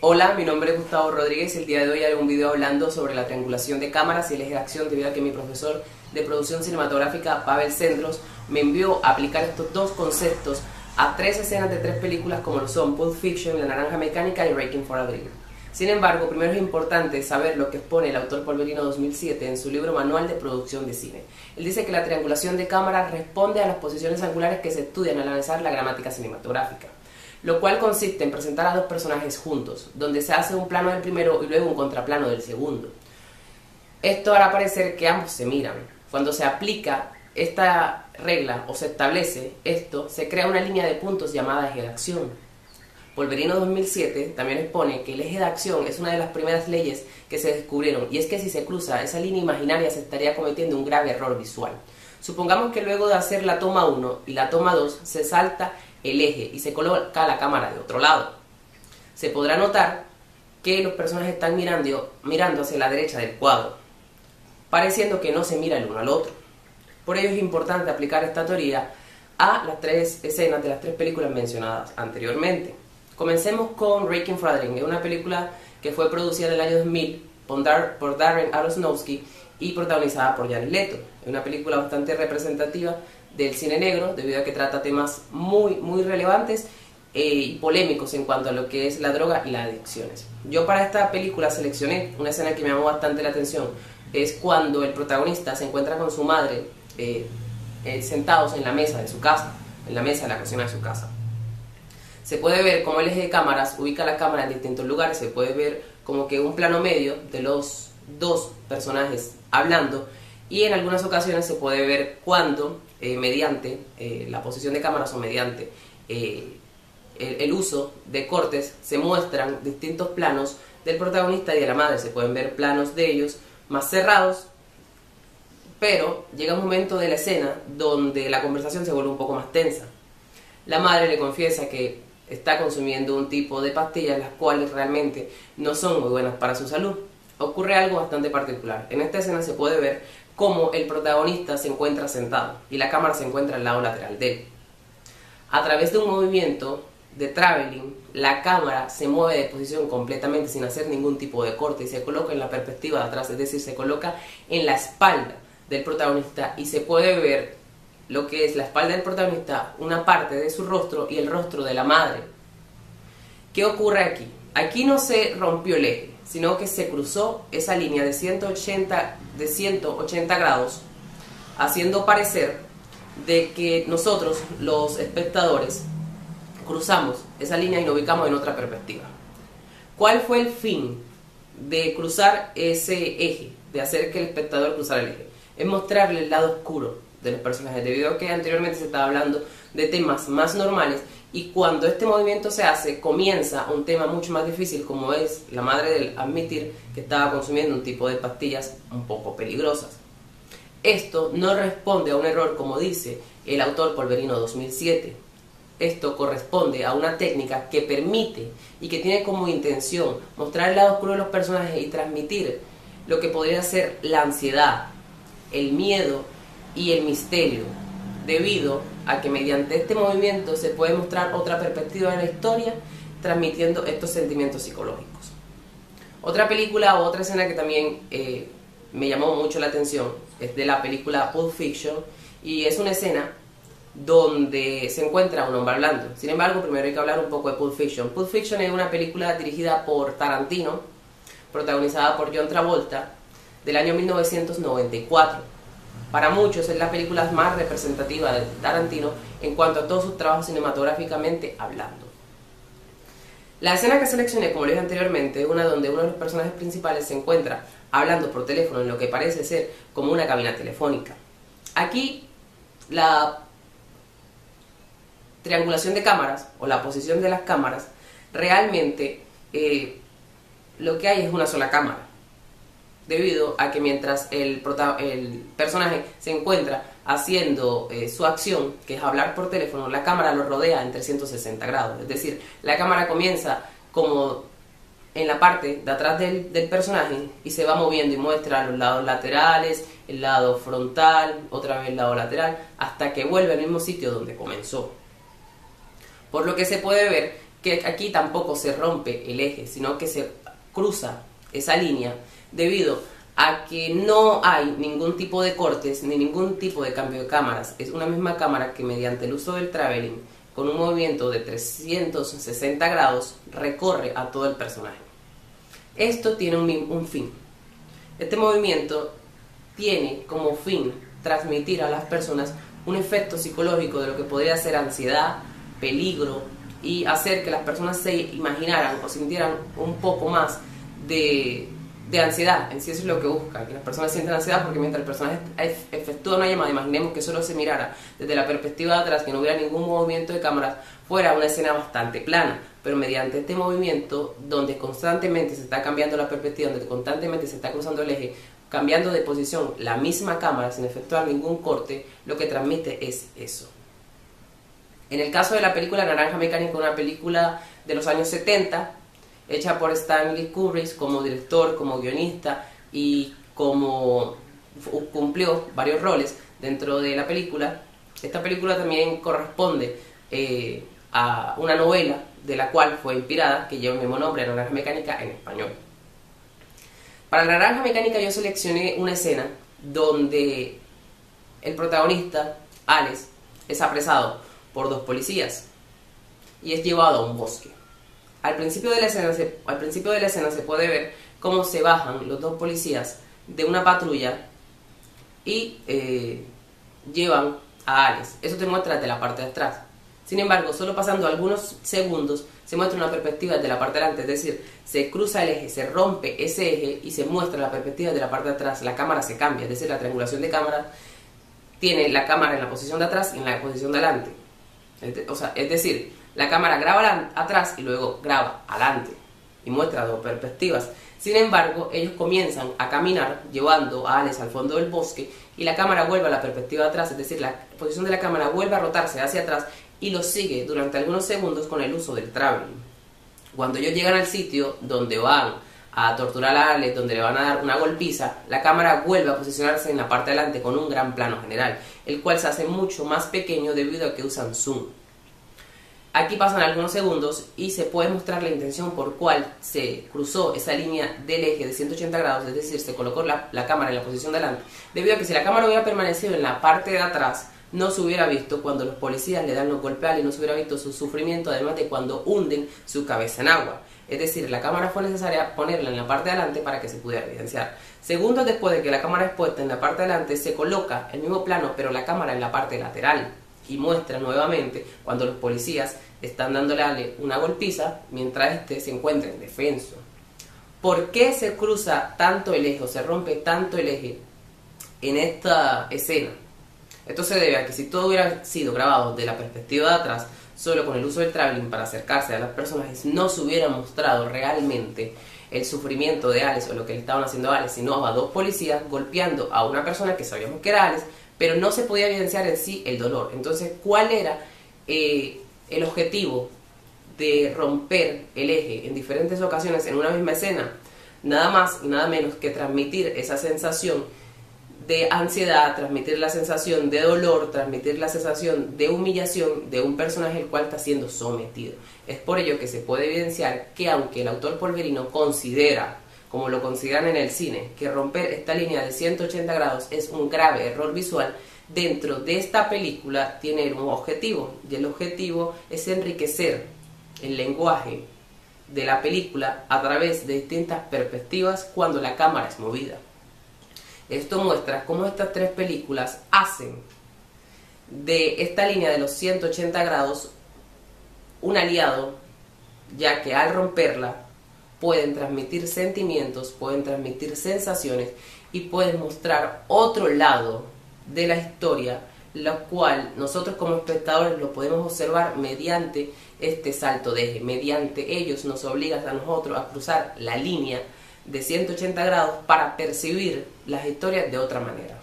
Hola, mi nombre es Gustavo Rodríguez y el día de hoy haré un video hablando sobre la triangulación de cámaras y el eje de acción debido a que mi profesor de producción cinematográfica, Pavel Cendros, me envió a aplicar estos dos conceptos a tres escenas de tres películas como lo son Pulp Fiction, La Naranja Mecánica y Requiem for a Dream. Sin embargo, primero es importante saber lo que expone el autor Polverino 2007 en su libro Manual de Producción de Cine. Él dice que la triangulación de cámaras responde a las posiciones angulares que se estudian al analizar la gramática cinematográfica, lo cual consiste en presentar a dos personajes juntos, donde se hace un plano del primero y luego un contraplano del segundo. Esto hará parecer que ambos se miran. Cuando se aplica esta regla o se establece esto, se crea una línea de puntos llamada eje de acción. Polverino 2007 también expone que el eje de acción es una de las primeras leyes que se descubrieron, y es que si se cruza esa línea imaginaria se estaría cometiendo un grave error visual. Supongamos que luego de hacer la toma 1 y la toma 2 se salta el eje y se coloca la cámara de otro lado. Se podrá notar que los personajes están mirando hacia la derecha del cuadro, pareciendo que no se mira el uno al otro. Por ello es importante aplicar esta teoría a las tres escenas de las tres películas mencionadas anteriormente. Comencemos con Requiem for a Dream, es una película que fue producida en el año 2000 por Darren Aronofsky y protagonizada por Jared Leto. Es una película bastante representativa del cine negro debido a que trata temas muy relevantes y polémicos en cuanto a lo que es la droga y las adicciones. Yo para esta película seleccioné una escena que me llamó bastante la atención. Es cuando el protagonista se encuentra con su madre sentados en la mesa de su casa, en la mesa de la cocina de su casa. Se puede ver cómo el eje de cámaras ubica la cámara en distintos lugares, se puede ver como que un plano medio de los dos personajes hablando, y en algunas ocasiones se puede ver cuando mediante la posición de cámaras o mediante el uso de cortes se muestran distintos planos del protagonista y de la madre. Se pueden ver planos de ellos más cerrados, pero llega un momento de la escena donde la conversación se vuelve un poco más tensa. La madre le confiesa que está consumiendo un tipo de pastillas las cuales realmente no son muy buenas para su salud. Ocurre algo bastante particular. En esta escena se puede ver cómo el protagonista se encuentra sentado y la cámara se encuentra al lado lateral de él. A través de un movimiento de traveling, la cámara se mueve de posición completamente sin hacer ningún tipo de corte y se coloca en la perspectiva de atrás, es decir, se coloca en la espalda del protagonista y se puede ver lo que es la espalda del protagonista, una parte de su rostro y el rostro de la madre. ¿Qué ocurre aquí? Aquí no se rompió el eje, sino que se cruzó esa línea de 180 grados, haciendo parecer de que nosotros, los espectadores, cruzamos esa línea y nos ubicamos en otra perspectiva. ¿Cuál fue el fin de cruzar ese eje, de hacer que el espectador cruzara el eje? Es mostrarle el lado oscuro de los personajes, debido a que anteriormente se estaba hablando de temas más normales, y cuando este movimiento se hace comienza un tema mucho más difícil, como es la madre del admitir que estaba consumiendo un tipo de pastillas un poco peligrosas. Esto no responde a un error como dice el autor Polverino 2007. Esto corresponde a una técnica que permite y que tiene como intención mostrar el lado oscuro de los personajes y transmitir lo que podría ser la ansiedad, el miedo y el misterio, debido a que mediante este movimiento se puede mostrar otra perspectiva de la historia, transmitiendo estos sentimientos psicológicos. Otra película o otra escena que también me llamó mucho la atención es de la película Pulp Fiction, y es una escena donde se encuentra un hombre hablando. Sin embargo, primero hay que hablar un poco de Pulp Fiction. Pulp Fiction es una película dirigida por Tarantino, protagonizada por John Travolta, del año 1994. Para muchos es la película más representativa de Tarantino en cuanto a todos sus trabajos cinematográficamente hablando. La escena que seleccioné, como les dije anteriormente, es una donde uno de los personajes principales se encuentra hablando por teléfono en lo que parece ser como una cabina telefónica. Aquí la triangulación de cámaras o la posición de las cámaras realmente lo que hay es una sola cámara, debido a que mientras el personaje se encuentra haciendo su acción, que es hablar por teléfono, la cámara lo rodea en 360 grados, es decir, la cámara comienza como en la parte de atrás del personaje y se va moviendo y muestra los lados laterales, el lado frontal, otra vez el lado lateral, hasta que vuelve al mismo sitio donde comenzó. Por lo que se puede ver que aquí tampoco se rompe el eje, sino que se cruza esa línea debido a que no hay ningún tipo de cortes ni ningún tipo de cambio de cámaras. Es una misma cámara que mediante el uso del traveling, con un movimiento de 360 grados, recorre a todo el personaje. Esto tiene un fin. Este movimiento tiene como fin transmitir a las personas un efecto psicológico de lo que podría ser ansiedad, peligro, y hacer que las personas se imaginaran o sintieran un poco más de ansiedad. En sí eso es lo que busca, que las personas sientan ansiedad, porque mientras el personaje efectúa una llamada, imaginemos que solo se mirara desde la perspectiva de atrás, que no hubiera ningún movimiento de cámaras, fuera una escena bastante plana, pero mediante este movimiento donde constantemente se está cambiando la perspectiva, donde constantemente se está cruzando el eje, cambiando de posición la misma cámara sin efectuar ningún corte, lo que transmite es eso. En el caso de la película Naranja Mecánica, una película de los años 70, hecha por Stanley Kubrick como director, como guionista, y como cumplió varios roles dentro de la película. Esta película también corresponde a una novela de la cual fue inspirada, que lleva el mismo nombre, Naranja Mecánica, en español. Para Naranja Mecánica yo seleccioné una escena donde el protagonista, Alex, es apresado por dos policías y es llevado a un bosque. Al principio de la escena se puede ver cómo se bajan los dos policías de una patrulla y llevan a Alex. Eso te muestra desde la parte de atrás. Sin embargo, solo pasando algunos segundos se muestra una perspectiva desde la parte de delante, es decir, se cruza el eje, se rompe ese eje y se muestra la perspectiva de la parte de atrás. La cámara se cambia, es decir, la triangulación de cámaras tiene la cámara en la posición de atrás y en la posición de adelante. Es decir, la cámara graba atrás y luego graba adelante y muestra dos perspectivas. Sin embargo, ellos comienzan a caminar llevando a Alex al fondo del bosque y la cámara vuelve a la perspectiva de atrás, es decir, la posición de la cámara vuelve a rotarse hacia atrás y lo sigue durante algunos segundos con el uso del traveling. Cuando ellos llegan al sitio donde van a torturar a Alex, donde le van a dar una golpiza, la cámara vuelve a posicionarse en la parte de delante con un gran plano general, el cual se hace mucho más pequeño debido a que usan zoom. Aquí pasan algunos segundos y se puede mostrar la intención por cual se cruzó esa línea del eje de 180 grados, es decir, se colocó la cámara en la posición de delante, debido a que si la cámara hubiera permanecido en la parte de atrás, no se hubiera visto cuando los policías le dan los golpes a Alex, no se hubiera visto su sufrimiento, además de cuando hunden su cabeza en agua. Es decir, la cámara fue necesaria ponerla en la parte de adelante para que se pudiera evidenciar. Segundos después de que la cámara es puesta en la parte de adelante, se coloca el mismo plano, pero la cámara en la parte lateral, y muestra nuevamente cuando los policías están dándole a Alex una golpiza mientras este se encuentra indefenso. ¿Por qué se cruza tanto el eje o se rompe tanto el eje en esta escena? Esto se debe a que si todo hubiera sido grabado de la perspectiva de atrás, solo con el uso del traveling para acercarse a las personajes, no se hubiera mostrado realmente el sufrimiento de Alex o lo que le estaban haciendo a Alex, sino a dos policías golpeando a una persona que sabíamos que era Alex, pero no se podía evidenciar en sí el dolor. Entonces, ¿cuál era el objetivo de romper el eje en diferentes ocasiones en una misma escena? Nada más y nada menos que transmitir esa sensación de ansiedad, transmitir la sensación de dolor, transmitir la sensación de humillación de un personaje el cual está siendo sometido. Es por ello que se puede evidenciar que aunque el autor polverino considera, como lo consideran en el cine, que romper esta línea de 180 grados es un grave error visual, dentro de esta película tiene un objetivo, y el objetivo es enriquecer el lenguaje de la película a través de distintas perspectivas cuando la cámara es movida. Esto muestra cómo estas tres películas hacen de esta línea de los 180 grados un aliado, ya que al romperla pueden transmitir sentimientos, pueden transmitir sensaciones y pueden mostrar otro lado de la historia, lo cual nosotros como espectadores lo podemos observar mediante este salto de eje. Mediante ellos nos obligan a nosotros a cruzar la línea de 180 grados para percibir las historias de otra manera.